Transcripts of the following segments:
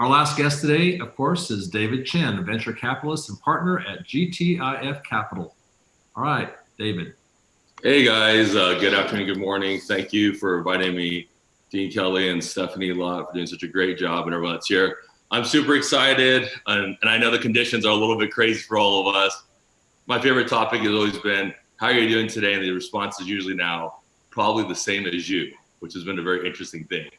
Our last guest today, of course, is David Chen, a venture capitalist and partner at GTIF Capital. All right, David. Hey guys, good afternoon, good morning. Thank you for inviting me, Dean Kelly and Stephanie Lott, for doing such a great job, and everyone that's here. I'm super excited, and I know the conditions are a little bit crazy for all of us. My favorite topic has always been, how are you doing today? And the response is usually now probably the same as you, which has been a very interesting thing.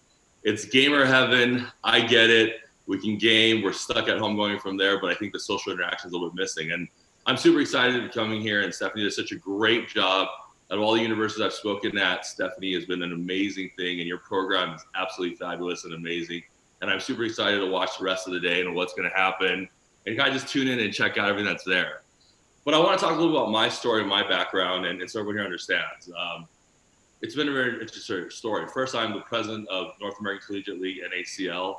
It's gamer heaven. I get it. We can game. We're stuck at home going from there, but I think the social interaction is a little bit missing. And I'm super excited to be coming here, and Stephanie does such a great job. Out of all the universities I've spoken at, Stephanie has been an amazing thing, and your program is absolutely fabulous and amazing. And I'm super excited to watch the rest of the day and what's going to happen. And kind of just tune in and check out everything that's there. But I want to talk a little about my story, my background, and so everyone here understands. It's been a very interesting story. First, I'm the president of North American Collegiate League, NACL.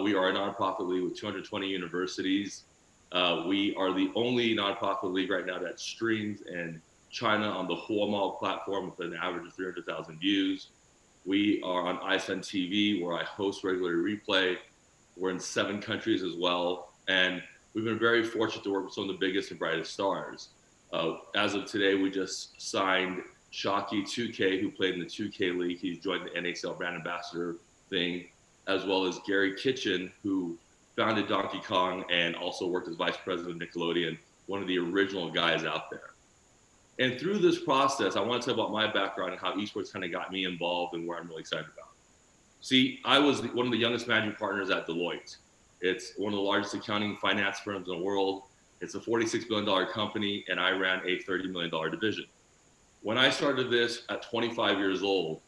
We are a nonprofit league with 220 universities. We are the only nonprofit league right now that streams in China on the Huamao platform with an average of 300,000 views. We are on iSun TV, where I host regular replay. We're in 7 countries as well. And we've been very fortunate to work with some of the biggest and brightest stars. As of today, we just signed Shockey 2K, who played in the 2K League. He's joined the NACL brand ambassador thing, as well as Gary Kitchen, who founded Donkey Kong and also worked as vice president of Nickelodeon, one of the original guys out there. And through this process, I want to tell about my background and how esports kind of got me involved and where I'm really excited about. See, I was one of the youngest managing partners at Deloitte. It's one of the largest accounting finance firms in the world. It's a $46 billion company, and I ran a $30 million division. When I started this at 25 years old,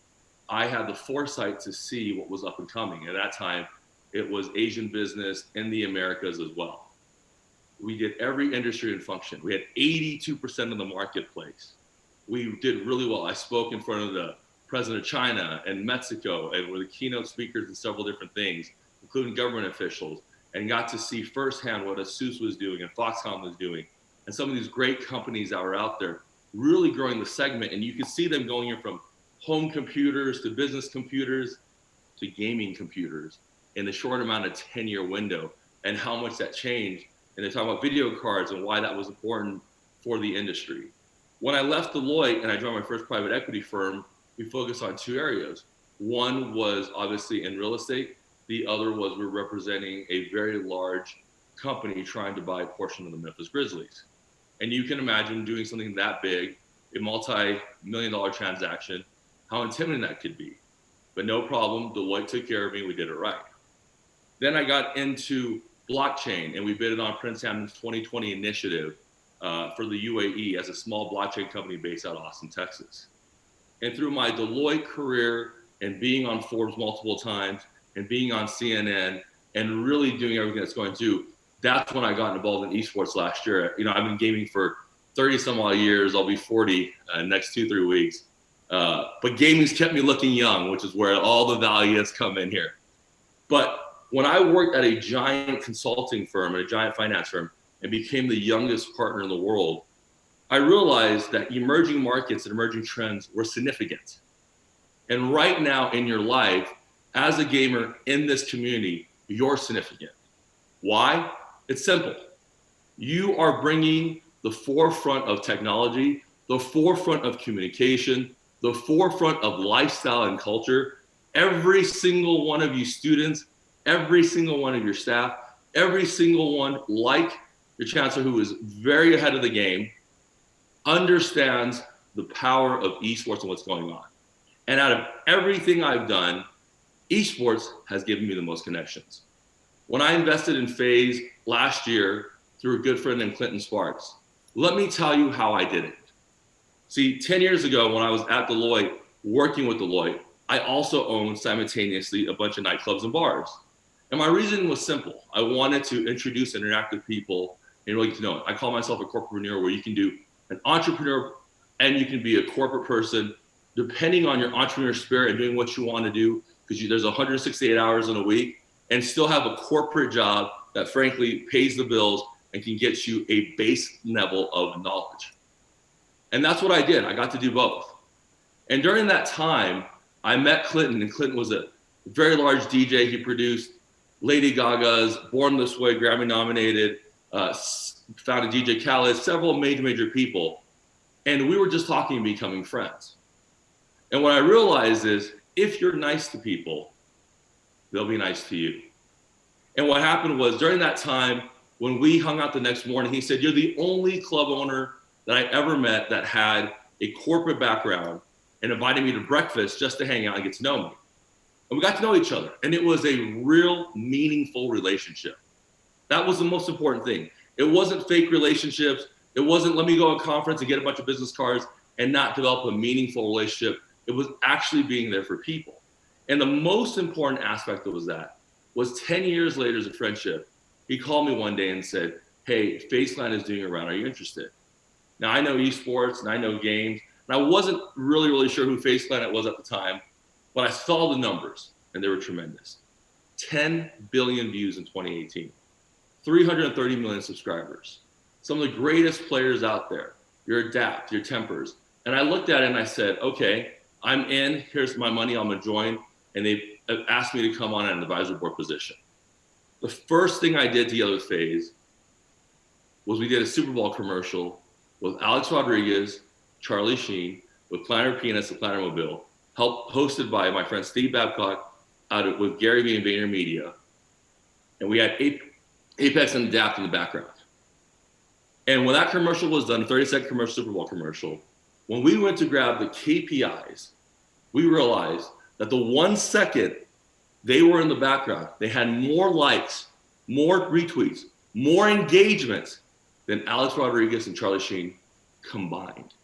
I had the foresight to see what was up and coming. At that time, it was Asian business in the Americas as well. We did every industry and function. We had 82% of the marketplace. We did really well. I spoke in front of the president of China and Mexico, and were the keynote speakers in several different things, including government officials, and got to see firsthand what ASUS was doing and Foxconn was doing, and some of these great companies that were out there really growing the segment. And you could see them going in from home computers to business computers to gaming computers in a short amount of 10-year window, and how much that changed. And they talk about video cards and why that was important for the industry. When I left Deloitte and I joined my first private equity firm, we focused on 2 areas. One was obviously in real estate. The other was we're representing a very large company trying to buy a portion of the Memphis Grizzlies. And you can imagine doing something that big, a multi-million-dollar transaction, how intimidating that could be. But no problem, Deloitte took care of me, we did it right. Then I got into blockchain, and we bid on Prince Hammon's 2020 initiative for the UAE as a small blockchain company based out of Austin, Texas. And through my Deloitte career and being on Forbes multiple times and being on CNN and really doing everything that's going to, that's when I got involved in esports last year. You know, I've been gaming for 30 some odd years. I'll be 40 next 2-3 weeks. But gaming's kept me looking young, which is where all the value has come in here. But when I worked at a giant consulting firm, and a giant finance firm, and became the youngest partner in the world, I realized that emerging markets and emerging trends were significant. And right now in your life, as a gamer in this community, you're significant. Why? It's simple. You are bringing the forefront of technology, the forefront of communication, the forefront of lifestyle and culture. Every single one of you students, every single one of your staff, every single one, like your chancellor, who is very ahead of the game, understands the power of esports and what's going on. And out of everything I've done, esports has given me the most connections. When I invested in FaZe last year through a good friend named Clinton Sparks, let me tell you how I did it. See, 10 years ago when I was at Deloitte, working with Deloitte, I also owned simultaneously a bunch of nightclubs and bars. And my reason was simple. I wanted to introduce and interact with people and really get to know it. I call myself a corporatepreneur, where you can do an entrepreneur and you can be a corporate person, depending on your entrepreneur spirit and doing what you want to do, because there's 168 hours in a week, and still have a corporate job that frankly pays the bills and can get you a base level of knowledge. And that's what I did. I got to do both. And during that time, I met Clinton, and Clinton was a very large DJ. He produced Lady Gaga's Born This Way, Grammy nominated, founded DJ Khaled, several major people. And we were just talking and becoming friends. And what I realized is if you're nice to people, they'll be nice to you. And what happened was during that time, when we hung out the next morning, he said, you're the only club owner that I ever met that had a corporate background and invited me to breakfast just to hang out and get to know me. And we got to know each other. And it was a real meaningful relationship. That was the most important thing. It wasn't fake relationships. It wasn't let me go to a conference and get a bunch of business cards and not develop a meaningful relationship. It was actually being there for people. And the most important aspect of that was 10 years later as a friendship, he called me one day and said, hey, Faceline is doing a round. Are you interested? Now, I know esports and I know games. And I wasn't really sure who Faceline was at the time, but I saw the numbers and they were tremendous. 10 billion views in 2018, 330 million subscribers. Some of the greatest players out there, your Adapt, your Tempers. And I looked at it and I said, okay, I'm in, here's my money, I'm gonna join. And they asked me to come on an advisory board position. The first thing I did together with FaZe was we did a Super Bowl commercial with Alex Rodriguez, Charlie Sheen, with Planner Peanuts and Planner Mobile, hosted by my friend Steve Babcock with Gary Vee and VaynerMedia. And we had Apex and Adapt in the background. And when that commercial was done, a 30-second commercial, Super Bowl commercial, when we went to grab the KPIs, we realized that the 1 second they were in the background, they had more likes, more retweets, more engagements than Alex Rodriguez and Charlie Sheen combined.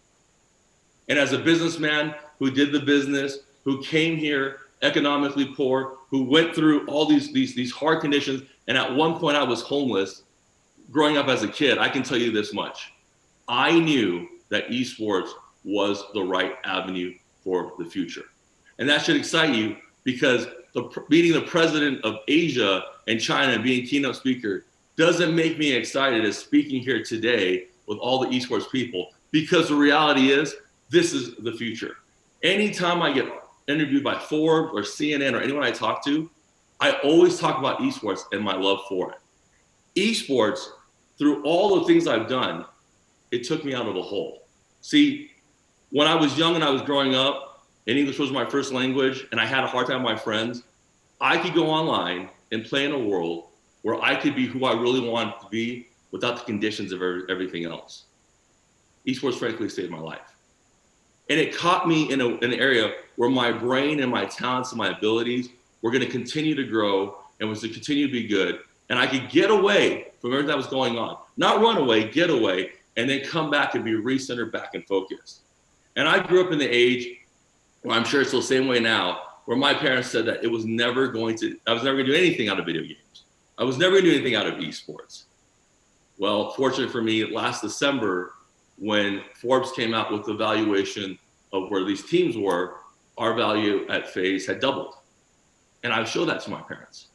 And as a businessman who did the business, who came here economically poor, who went through all these hard conditions, and at one point I was homeless, growing up as a kid, I can tell you this much. I knew that esports was the right avenue for the future. And that should excite you because meeting the president of Asia and China and being keynote speaker doesn't make me excited as speaking here today with all the esports people, because the reality is this is the future. Anytime I get interviewed by Forbes or CNN or anyone I talk to, I always talk about esports and my love for it. Esports, through all the things I've done, it took me out of a hole. See, when I was young and I was growing up, and English was my first language, and I had a hard time with my friends, I could go online and play in a world where I could be who I really wanted to be without the conditions of everything else. Esports, frankly, saved my life. And it caught me in an area where my brain and my talents and my abilities were going to continue to grow and was to continue to be good. And I could get away from everything that was going on. Not run away, get away, and then come back and be recentered back and focused. And I grew up in the age, well, I'm sure it's the same way now, where my parents said that I was never going to do anything out of video games. I was never going to do anything out of esports. Well, fortunately for me, last December, when Forbes came out with the valuation of where these teams were, our value at FaZe had doubled. And I showed that to my parents.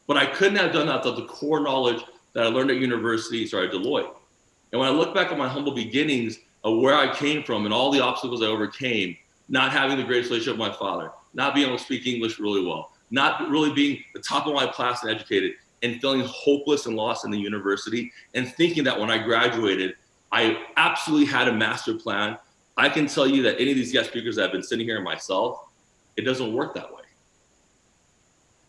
But I couldn't have done that without the core knowledge that I learned at university, at Deloitte. And when I look back at my humble beginnings of where I came from and all the obstacles I overcame, not having the greatest relationship with my father, not being able to speak English really well, not really being the top of my class and educated, and feeling hopeless and lost in the university, and thinking that when I graduated, I absolutely had a master plan. I can tell you that any of these guest speakers that have been sitting here and myself, it doesn't work that way.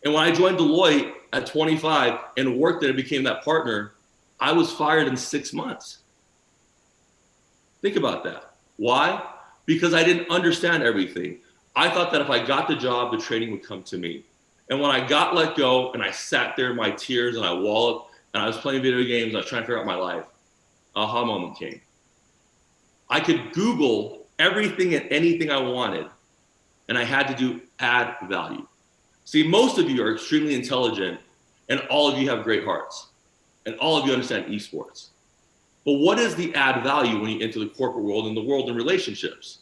And when I joined Deloitte at 25 and worked there and became that partner, I was fired in 6 months. Think about that. Why? Because I didn't understand everything. I thought that if I got the job, the training would come to me. And when I got let go and I sat there in my tears and I wallowed and I was playing video games and I was trying to figure out my life, aha moment came. I could Google everything and anything I wanted, and I had to add value. See, most of you are extremely intelligent and all of you have great hearts and all of you understand esports. But what is the add value when you enter the corporate world and the world in relationships?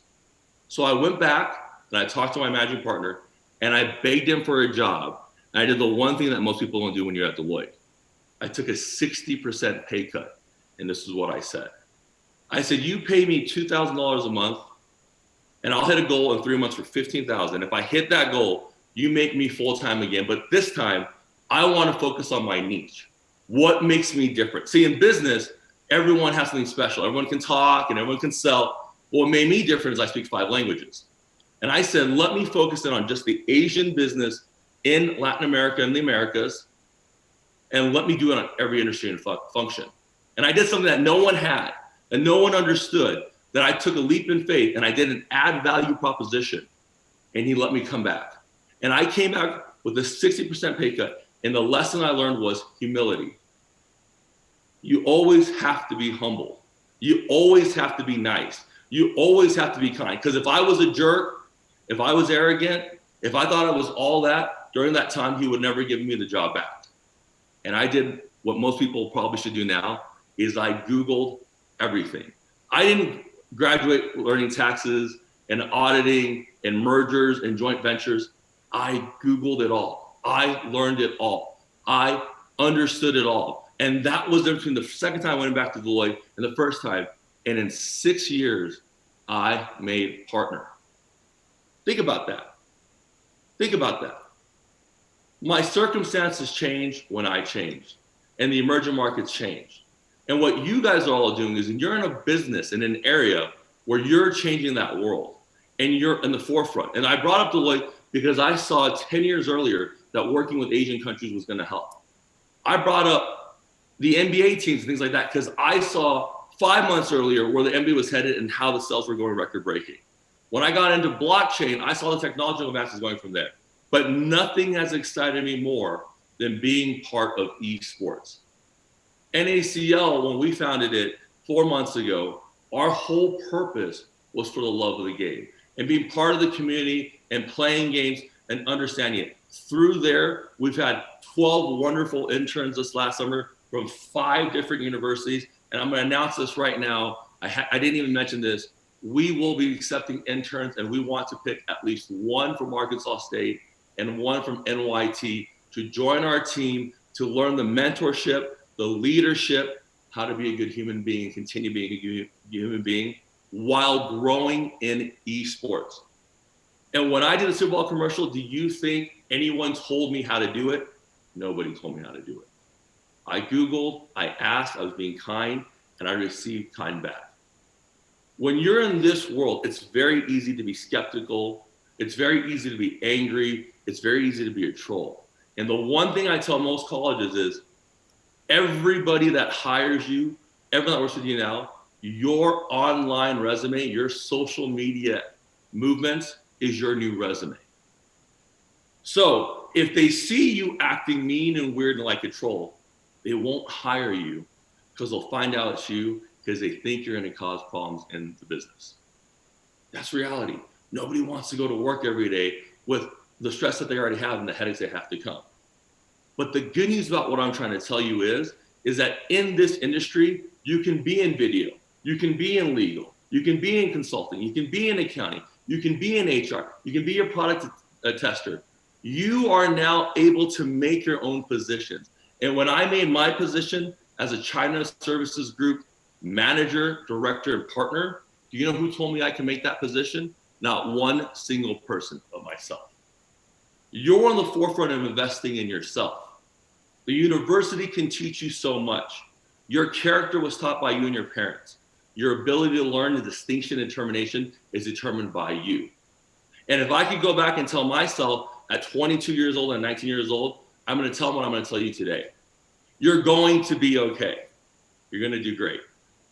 So I went back and I talked to my managing partner and I begged him for a job. And I did the one thing that most people don't do when you're at Deloitte. I took a 60% pay cut. And this is what I said. I said, you pay me $2,000 a month and I'll hit a goal in 3 months for $15,000. If I hit that goal, you make me full-time again. But this time I want to focus on my niche. What makes me different? See, in business, everyone has something special. Everyone can talk and everyone can sell. What made me different is I speak 5 languages. And I said, let me focus in on just the Asian business in Latin America and the Americas, and let me do it on every industry and function. And I did something that no one had and no one understood, that I took a leap in faith and I did an add value proposition, and he let me come back. And I came back with a 60% pay cut. And the lesson I learned was humility. You always have to be humble. You always have to be nice. You always have to be kind. Because if I was a jerk, if I was arrogant, if I thought I was all that, during that time, he would never give me the job back. And I did what most people probably should do now, is I Googled everything. I didn't graduate learning taxes and auditing and mergers and joint ventures. I Googled it all. I learned it all. I understood it all. And that was between the second time I went back to Deloitte and the first time. And in 6 years, I made partner. Think about that. Think about that. My circumstances changed when I changed, and the emerging markets changed. And what you guys are all doing is you're in a business, in an area where you're changing that world, and you're in the forefront. And I brought up Deloitte because I saw 10 years earlier that working with Asian countries was going to help. I brought up the NBA teams and things like that because I saw 5 months earlier where the NBA was headed and how the sales were going record breaking. When I got into blockchain, I saw the technological advances going from there. But nothing has excited me more than being part of esports. NACL, when we founded it 4 months ago, our whole purpose was for the love of the game and being part of the community and playing games and understanding it. Through there, we've had 12 wonderful interns this last summer from 5 different universities. And I'm going to announce this right now. I didn't even mention this. We will be accepting interns, and we want to pick at least 1 from Arkansas State and 1 from NYIT to join our team to learn the mentorship, the leadership, how to be a good human being, continue being a good human being while growing in esports. And when I did the Super Bowl commercial, do you think anyone told me how to do it? Nobody told me how to do it. I Googled, I asked, I was being kind, and I received kind back. When you're in this world, it's very easy to be skeptical. It's very easy to be angry. It's very easy to be a troll. And the one thing I tell most colleges is everybody that hires you, everyone that works with you now, your online resume, your social media movements is your new resume. So if they see you acting mean and weird and like a troll, they won't hire you because they'll find out it's you because they think you're going to cause problems in the business. That's reality. Nobody wants to go to work every day with the stress that they already have and the headaches they have to come. But the good news about what I'm trying to tell you is that in this industry, you can be in video, you can be in legal, you can be in consulting, you can be in accounting, you can be in HR, you can be a product tester. You are now able to make your own positions. And when I made my position as a China Services Group manager, director, and partner, do you know who told me I can make that position? Not one single person but myself. You're on the forefront of investing in yourself. The university can teach you so much. Your character was taught by you and your parents. Your ability to learn the distinction and determination is determined by you. And if I could go back and tell myself at 22 years old and 19 years old, I'm going to tell them what I'm going to tell you today. You're going to be okay. You're going to do great.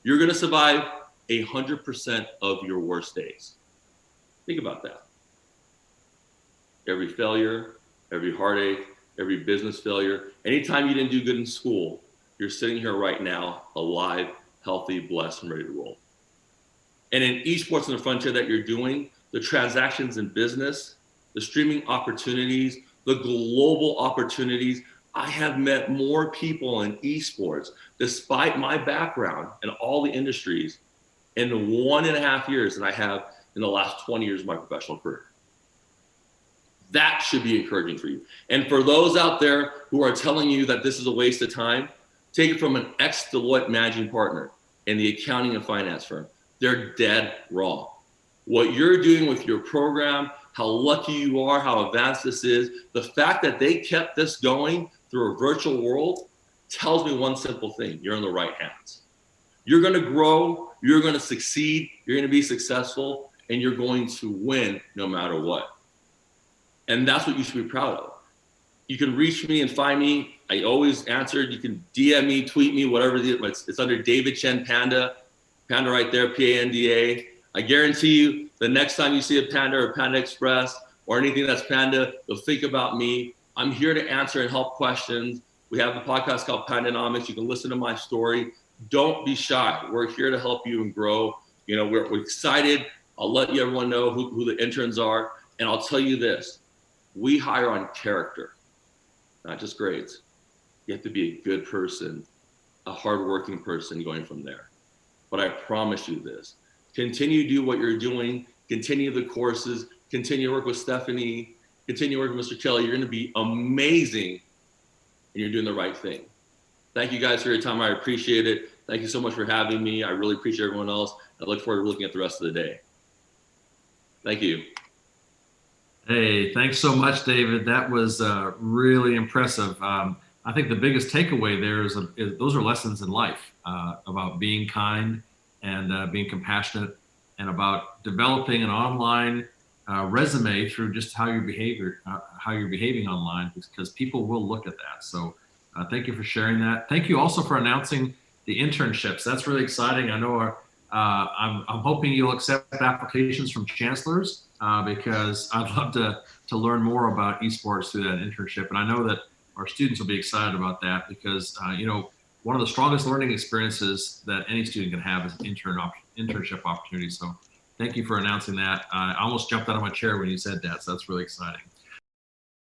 You're going to survive 100% of your worst days. Think about that. Every failure, every heartache, every business failure, anytime you didn't do good in school, you're sitting here right now, alive, healthy, blessed, and ready to roll. And in esports and the frontier that you're doing, the transactions in business, the streaming opportunities, the global opportunities, I have met more people in esports, despite my background and all the industries, in 1.5 years than I have in the last 20 years of my professional career. That should be encouraging for you. And for those out there who are telling you that this is a waste of time, take it from an ex-Deloitte managing partner in the accounting and finance firm. They're dead wrong. What you're doing with your program, how lucky you are, how advanced this is, the fact that they kept this going through a virtual world tells me one simple thing: you're in the right hands. You're going to grow, you're going to succeed, you're going to be successful, and you're going to win no matter what. And that's what you should be proud of. You can reach me and find me. I always answer. You can DM me, tweet me, whatever it is. It's under David Chen Panda. Panda right there, Panda. I guarantee you, the next time you see a Panda or Panda Express or anything that's Panda, you'll think about me. I'm here to answer and help questions. We have a podcast called Pandanomics. You can listen to my story. Don't be shy. We're here to help you and grow. You know, we're excited. I'll let everyone know who the interns are. And I'll tell you this, we hire on character, not just grades. You have to be a good person, a hardworking person going from there. But I promise you this, continue to do what you're doing, continue the courses, continue to work with Stephanie, continue working with Mr. Kelly. You're going to be amazing, and you're doing the right thing. Thank you guys for your time. I appreciate it. Thank you so much for having me. I really appreciate everyone else. I look forward to looking at the rest of the day. Thank you. Hey, thanks so much, David. That was really impressive. I think the biggest takeaway there is those are lessons in life about being kind and being compassionate, and about developing an online resume through just how you're behaving online, because people will look at that. So thank you for sharing that. Thank you also for announcing the internships. That's really exciting. I know I'm hoping you'll accept applications from chancellors because I'd love to learn more about esports through that internship. And I know that our students will be excited about that because, you know, one of the strongest learning experiences that any student can have is an internship opportunity. So thank you for announcing that. I almost jumped out of my chair when you said that. So that's really exciting.